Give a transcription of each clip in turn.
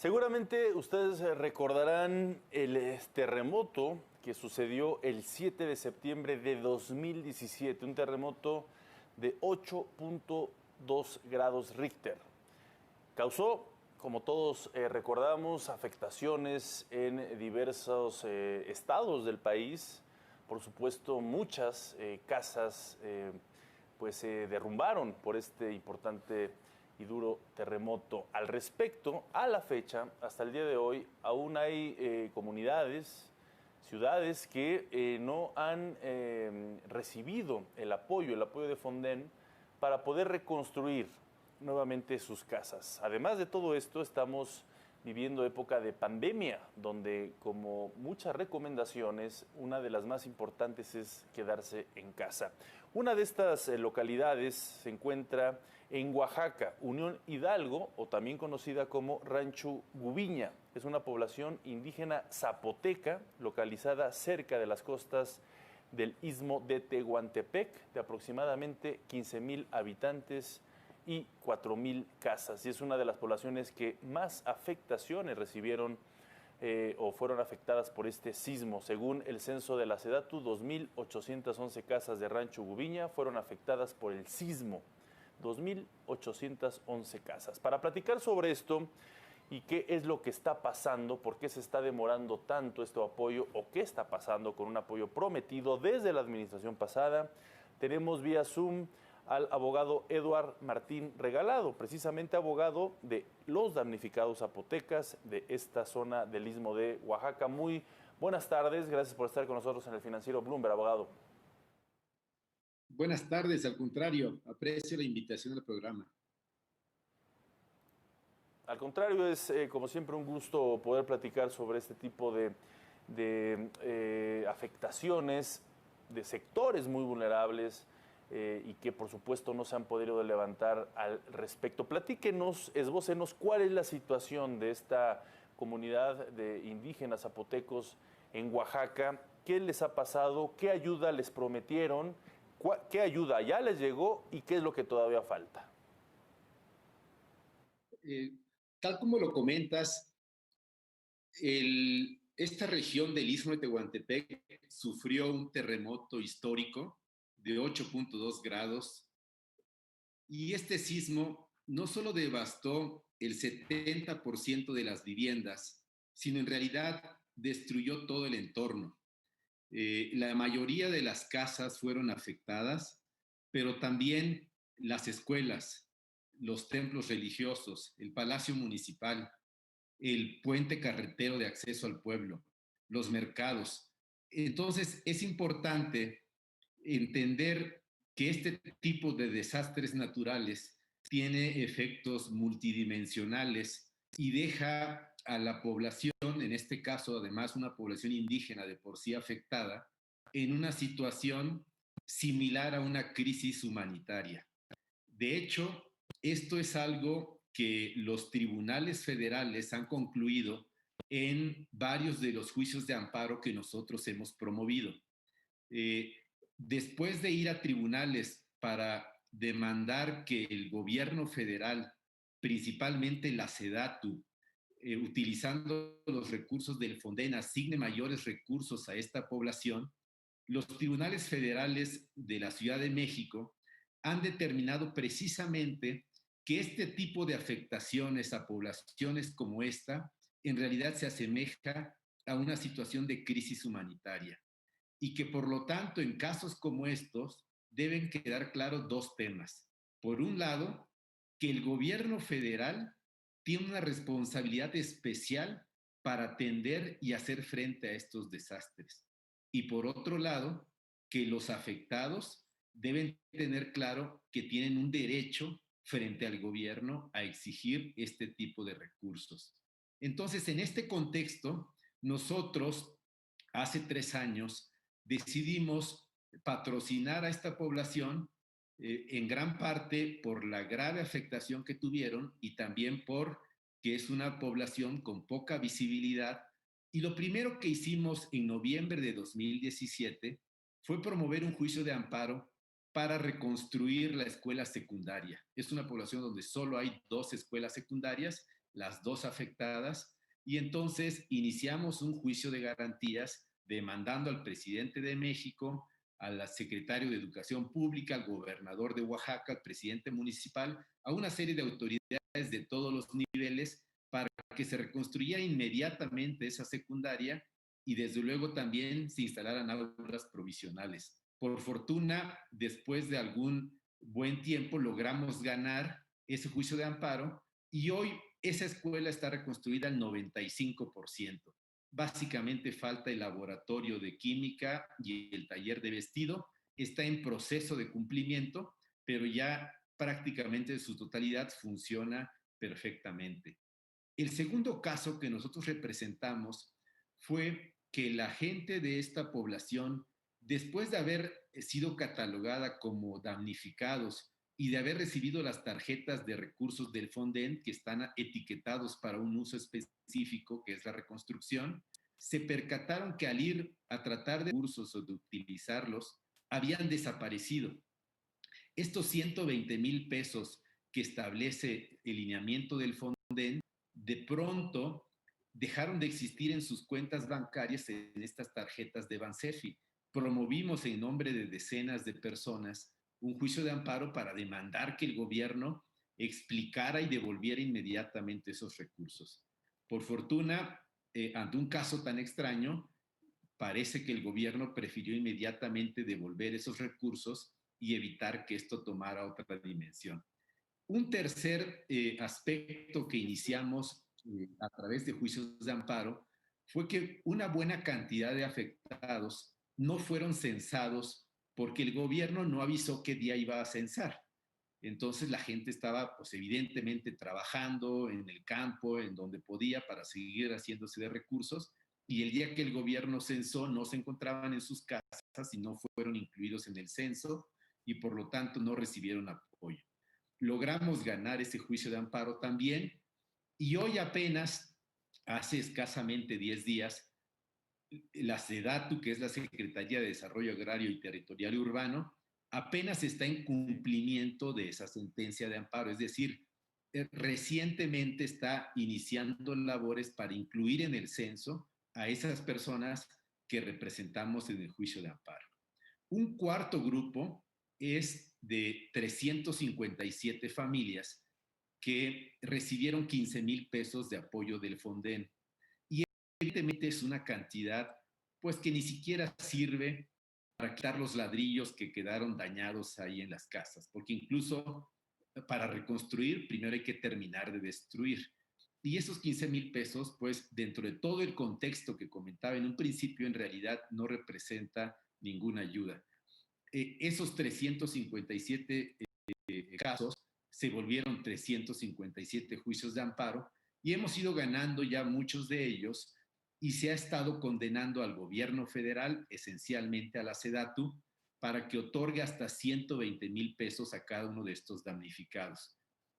Seguramente ustedes recordarán el terremoto que sucedió el 7 de septiembre de 2017, un terremoto de 8.2 grados Richter. Causó, como todos recordamos, afectaciones en diversos estados del país. Por supuesto, muchas casas pues se derrumbaron por este importante y duro terremoto. Al respecto, a la fecha, hasta el día de hoy, aún hay comunidades, ciudades que no han recibido el apoyo de Fonden para poder reconstruir nuevamente sus casas. Además de todo esto, estamos viviendo época de pandemia, donde como muchas recomendaciones, una de las más importantes es quedarse en casa. Una de estas localidades se encuentra en Oaxaca, Unión Hidalgo, o también conocida como Rancho Gubiña. Es una población indígena zapoteca localizada cerca de las costas del istmo de Tehuantepec, de aproximadamente 15,000 habitantes y 4,000 casas. Y es una de las poblaciones que más afectaciones recibieron o fueron afectadas por este sismo. Según el censo de la SEDATU, 2,811 casas de Rancho Gubiña fueron afectadas por el sismo. 2,811 casas. Para platicar sobre esto y qué es lo que está pasando, por qué se está demorando tanto este apoyo o qué está pasando con un apoyo prometido desde la administración pasada, tenemos vía Zoom al abogado Eduard Martín Regalado, precisamente abogado de los damnificados zapotecas de esta zona del Istmo de Oaxaca. Muy buenas tardes, gracias por estar con nosotros en el Financiero Bloomberg, abogado. Buenas tardes, al contrario, aprecio la invitación al programa. Al contrario, es como siempre un gusto poder platicar sobre este tipo de afectaciones de sectores muy vulnerables y que por supuesto no se han podido levantar al respecto. Platíquenos, esbócenos cuál es la situación de esta comunidad de indígenas zapotecos en Oaxaca, qué les ha pasado, qué ayuda les prometieron, qué ayuda ya les llegó y qué es lo que todavía falta. Tal como lo comentas, esta región del Istmo de Tehuantepec sufrió un terremoto histórico de 8.2 grados y este sismo no solo devastó el 70% de las viviendas, sino en realidad destruyó todo el entorno. La mayoría de las casas fueron afectadas, pero también las escuelas, los templos religiosos, el palacio municipal, el puente carretero de acceso al pueblo, los mercados. Entonces, es importante entender que este tipo de desastres naturales tiene efectos multidimensionales y deja a la población, en este caso además una población indígena de por sí afectada, en una situación similar a una crisis humanitaria. De hecho, esto es algo que los tribunales federales han concluido en varios de los juicios de amparo que nosotros hemos promovido. Eh, Después de ir a tribunales para demandar que el gobierno federal, principalmente la SEDATU, utilizando los recursos del Fonden, asigne mayores recursos a esta población, los tribunales federales de la Ciudad de México han determinado precisamente que este tipo de afectaciones a poblaciones como esta en realidad se asemeja a una situación de crisis humanitaria y que por lo tanto en casos como estos deben quedar claros dos temas. Por un lado, que el gobierno federal tiene una responsabilidad especial para atender y hacer frente a estos desastres. Y por otro lado, que los afectados deben tener claro que tienen un derecho frente al gobierno a exigir este tipo de recursos. Entonces, en este contexto, nosotros hace 3 años decidimos patrocinar a esta población en gran parte por la grave afectación que tuvieron y también por que es una población con poca visibilidad. Y lo primero que hicimos en noviembre de 2017 fue promover un juicio de amparo para reconstruir la escuela secundaria. Es una población donde solo hay 2 escuelas secundarias las dos afectadas, y entonces iniciamos un juicio de garantías demandando al presidente de México, al secretario de Educación Pública, al gobernador de Oaxaca, al presidente municipal, a una serie de autoridades de todos los niveles para que se reconstruyera inmediatamente esa secundaria y desde luego también se instalaran aulas provisionales. Por fortuna, después de algún buen tiempo, logramos ganar ese juicio de amparo y hoy esa escuela está reconstruida al 95%. Básicamente falta el laboratorio de química y el taller de vestido. Está en proceso de cumplimiento, pero ya prácticamente en su totalidad funciona perfectamente. El segundo caso que nosotros representamos fue que la gente de esta población, después de haber sido catalogada como damnificados y de haber recibido las tarjetas de recursos del Fonden que están etiquetados para un uso específico, que es la reconstrucción, se percataron que al ir a tratar de recursos o de utilizarlos, habían desaparecido. Estos 120,000 pesos que establece el lineamiento del Fonden, de pronto dejaron de existir en sus cuentas bancarias en estas tarjetas de Bansefi. Promovimos en nombre de decenas de personas un juicio de amparo para demandar que el gobierno explicara y devolviera inmediatamente esos recursos. Por fortuna, ante un caso tan extraño, parece que el gobierno prefirió inmediatamente devolver esos recursos y evitar que esto tomara otra dimensión. Un tercer aspecto que iniciamos a través de juicios de amparo fue que una buena cantidad de afectados no fueron censados porque el gobierno no avisó qué día iba a censar. Entonces la gente estaba, pues evidentemente, trabajando en el campo, en donde podía, para seguir haciéndose de recursos, y el día que el gobierno censó no se encontraban en sus casas y no fueron incluidos en el censo y por lo tanto no recibieron apoyo. Logramos ganar ese juicio de amparo también y hoy apenas, hace escasamente 10 días, la SEDATU, que es la Secretaría de Desarrollo Agrario y Territorial y Urbano, apenas está en cumplimiento de esa sentencia de amparo, es decir, recientemente está iniciando labores para incluir en el censo a esas personas que representamos en el juicio de amparo. Un cuarto grupo es de 357 familias que recibieron 15,000 pesos de apoyo del Fonden. Y evidentemente es una cantidad pues que ni siquiera sirve para quitar los ladrillos que quedaron dañados ahí en las casas, porque incluso para reconstruir primero hay que terminar de destruir. Y esos 15,000 pesos, pues dentro de todo el contexto que comentaba en un principio, en realidad no representa ninguna ayuda. Esos 357 casos se volvieron 357 juicios de amparo y hemos ido ganando ya muchos de ellos y se ha estado condenando al gobierno federal, esencialmente a la SEDATU, para que otorgue hasta 120,000 pesos a cada uno de estos damnificados.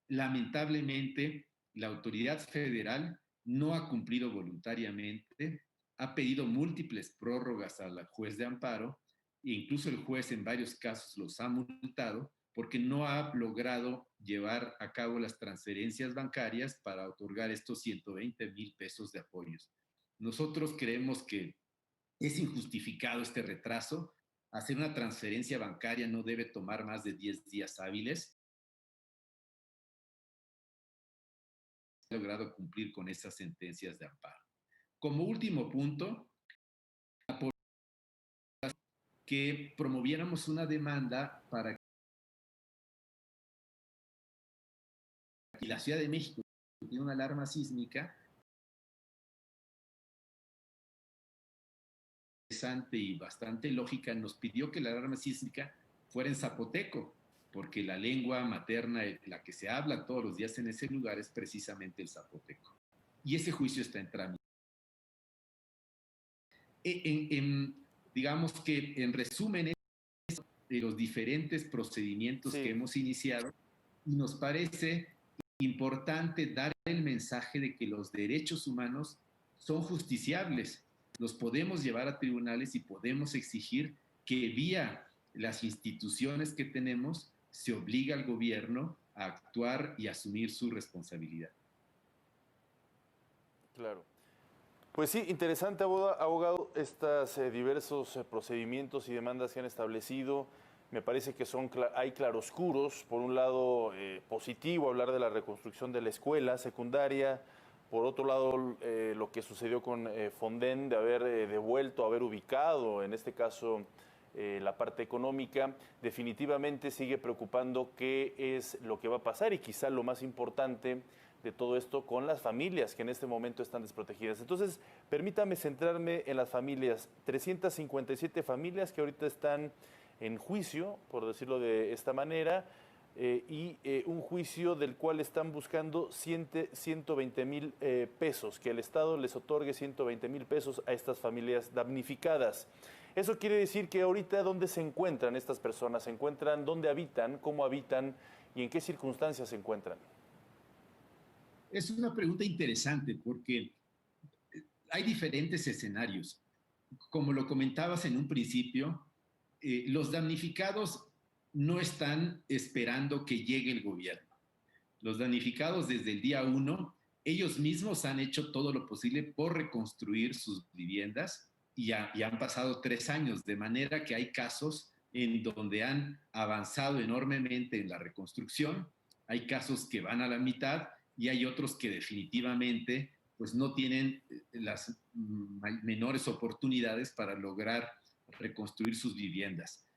Lamentablemente, la autoridad federal no ha cumplido voluntariamente, ha pedido múltiples prórrogas al juez de amparo e incluso el juez en varios casos los ha multado porque no ha logrado llevar a cabo las transferencias bancarias para otorgar estos 120,000 pesos de apoyos. Nosotros creemos que es injustificado este retraso. Hacer una transferencia bancaria no debe tomar más de 10 días hábiles. Ha logrado cumplir con esas sentencias de amparo. Como último punto, que promoviéramos una demanda para que la Ciudad de México, que tiene una alarma sísmica, interesante y bastante lógica, nos pidió que la alarma sísmica fuera en zapoteco, porque la lengua materna, la que se habla todos los días en ese lugar, es precisamente el zapoteco. Y ese juicio está en trámite. Digamos que en resumen, de los diferentes procedimientos que hemos iniciado, y nos parece importante dar el mensaje de que los derechos humanos son justiciables, los podemos llevar a tribunales y podemos exigir que vía las instituciones que tenemos se obliga al gobierno a actuar y asumir su responsabilidad. Claro. Pues sí, interesante, abogado, estos diversos procedimientos y demandas que han establecido. Me parece que hay claroscuros. Por un lado, positivo hablar de la reconstrucción de la escuela secundaria. Por otro lado, lo que sucedió con Fonden, de haber devuelto, haber ubicado, en este caso, la parte económica. Definitivamente sigue preocupando qué es lo que va a pasar y quizá lo más importante de todo esto con las familias que en este momento están desprotegidas. Entonces, permítame centrarme en las familias. 357 familias que ahorita están en juicio, por decirlo de esta manera, un juicio del cual están buscando 120,000 pesos, que el Estado les otorgue 120,000 pesos a estas familias damnificadas. Eso quiere decir que ahorita, ¿dónde se encuentran estas personas? ¿Se encuentran dónde habitan, cómo habitan y en qué circunstancias se encuentran? Es una pregunta interesante porque hay diferentes escenarios. Como lo comentabas en un principio, los damnificados no están esperando que llegue el gobierno. Los damnificados desde el día uno, ellos mismos han hecho todo lo posible por reconstruir sus viviendas y han pasado 3 años, de manera que hay casos en donde han avanzado enormemente en la reconstrucción, hay casos que van a la mitad y hay otros que definitivamente pues no tienen las menores oportunidades para lograr reconstruir sus viviendas.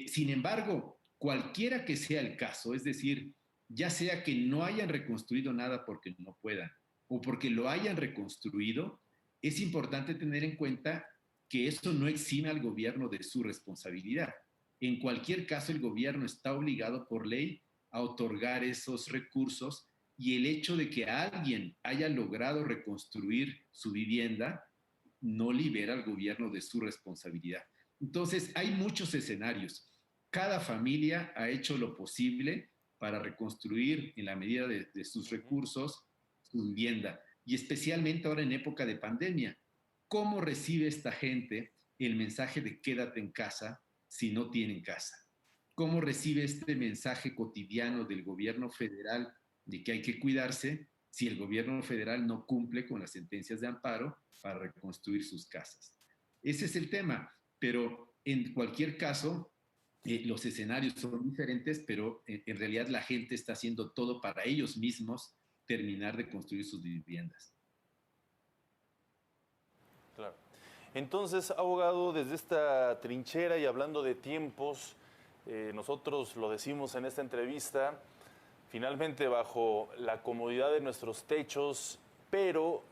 Sin embargo, cualquiera que sea el caso, es decir, ya sea que no hayan reconstruido nada porque no puedan o porque lo hayan reconstruido, es importante tener en cuenta que eso no exime al gobierno de su responsabilidad. En cualquier caso, el gobierno está obligado por ley a otorgar esos recursos y el hecho de que alguien haya logrado reconstruir su vivienda no libera al gobierno de su responsabilidad. Entonces, hay muchos escenarios. Cada familia ha hecho lo posible para reconstruir en la medida de sus recursos su vivienda y especialmente ahora en época de pandemia. ¿Cómo recibe esta gente el mensaje de quédate en casa si no tienen casa? ¿Cómo recibe este mensaje cotidiano del gobierno federal de que hay que cuidarse si el gobierno federal no cumple con las sentencias de amparo para reconstruir sus casas? Ese es el tema, pero en cualquier caso, los escenarios son diferentes, pero en realidad la gente está haciendo todo para ellos mismos terminar de construir sus viviendas. Claro. Entonces, abogado, desde esta trinchera y hablando de tiempos, nosotros lo decimos en esta entrevista, finalmente bajo la comodidad de nuestros techos, pero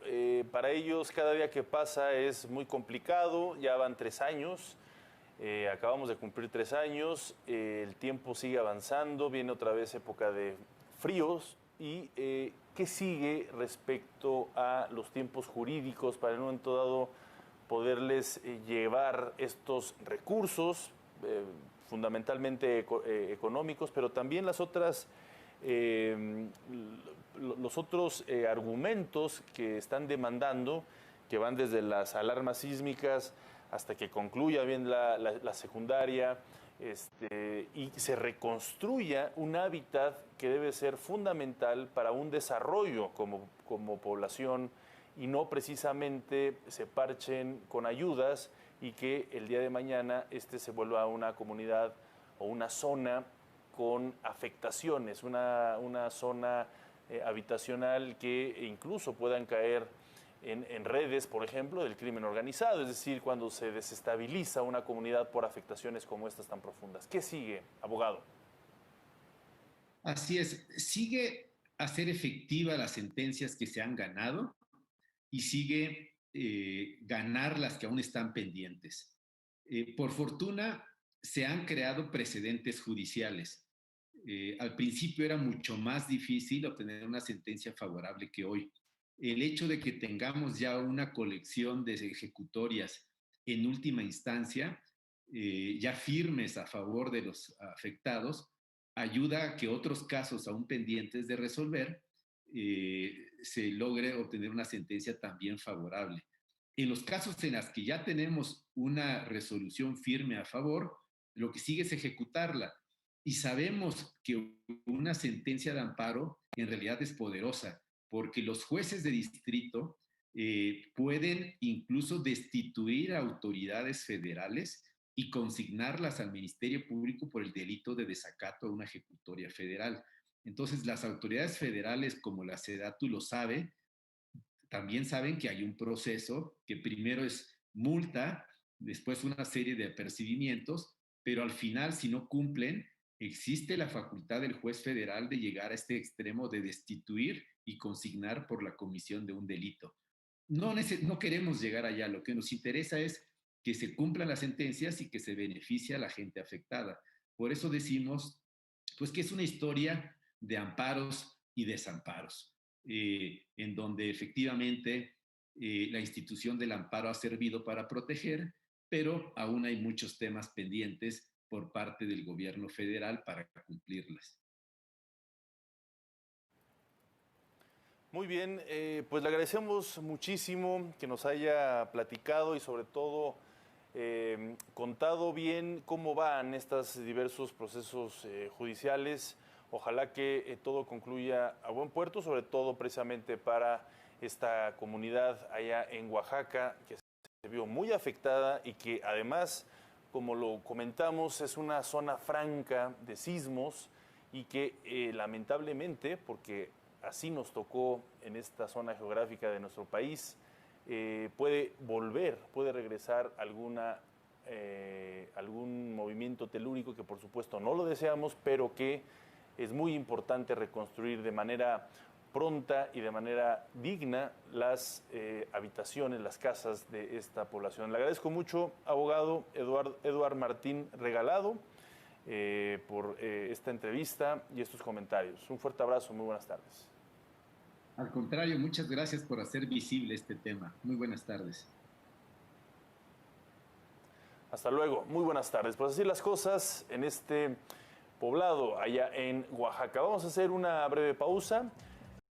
para ellos cada día que pasa es muy complicado, ya van 3 años, acabamos de cumplir 3 años, el tiempo sigue avanzando, viene otra vez época de fríos y ¿qué sigue respecto a los tiempos jurídicos para en un momento dado poderles llevar estos recursos, fundamentalmente económicos, pero también las otras los otros argumentos que están demandando, que van desde las alarmas sísmicas hasta que concluya bien la secundaria, y se reconstruya un hábitat que debe ser fundamental para un desarrollo como población y no precisamente se parchen con ayudas y que el día de mañana se vuelva una comunidad o una zona con afectaciones, una zona habitacional que incluso puedan caer en redes, por ejemplo, del crimen organizado, es decir, cuando se desestabiliza una comunidad por afectaciones como estas tan profundas. ¿Qué sigue, abogado? Así es, sigue a ser efectiva las sentencias que se han ganado y sigue ganar las que aún están pendientes. Por fortuna, se han creado precedentes judiciales. Al principio era mucho más difícil obtener una sentencia favorable que hoy. El hecho de que tengamos ya una colección de ejecutorias en última instancia, ya firmes a favor de los afectados, ayuda a que otros casos aún pendientes de resolver se logre obtener una sentencia también favorable. En los casos en los que ya tenemos una resolución firme a favor, lo que sigue es ejecutarla. Y sabemos que una sentencia de amparo en realidad es poderosa, porque los jueces de distrito pueden incluso destituir a autoridades federales y consignarlas al Ministerio Público por el delito de desacato a una ejecutoria federal. Entonces, las autoridades federales, como la SEDATU lo sabe, también saben que hay un proceso que primero es multa, después una serie de apercibimientos, pero al final, si no cumplen, existe la facultad del juez federal de llegar a este extremo de destituir y consignar por la comisión de un delito. No queremos llegar allá, lo que nos interesa es que se cumplan las sentencias y que se beneficie a la gente afectada. Por eso decimos, pues que es una historia de amparos y desamparos, en donde efectivamente la institución del amparo ha servido para proteger, pero aún hay muchos temas pendientes por parte del gobierno federal para cumplirlas. Muy bien, pues le agradecemos muchísimo que nos haya platicado y sobre todo contado bien cómo van estos diversos procesos judiciales. Ojalá que todo concluya a buen puerto, sobre todo precisamente para esta comunidad allá en Oaxaca, que se vio muy afectada y que además, como lo comentamos, es una zona franca de sismos y que lamentablemente, porque así nos tocó en esta zona geográfica de nuestro país, puede regresar algún movimiento telúrico que por supuesto no lo deseamos, pero que es muy importante reconstruir de manera pronta y de manera digna las habitaciones, las casas de esta población. Le agradezco mucho, abogado Eduard Martín Regalado, por esta entrevista y estos comentarios. Un fuerte abrazo, muy buenas tardes. Al contrario, muchas gracias por hacer visible este tema. Muy buenas tardes. Hasta luego, muy buenas tardes. Pues así las cosas en este poblado allá en Oaxaca. Vamos a hacer una breve pausa.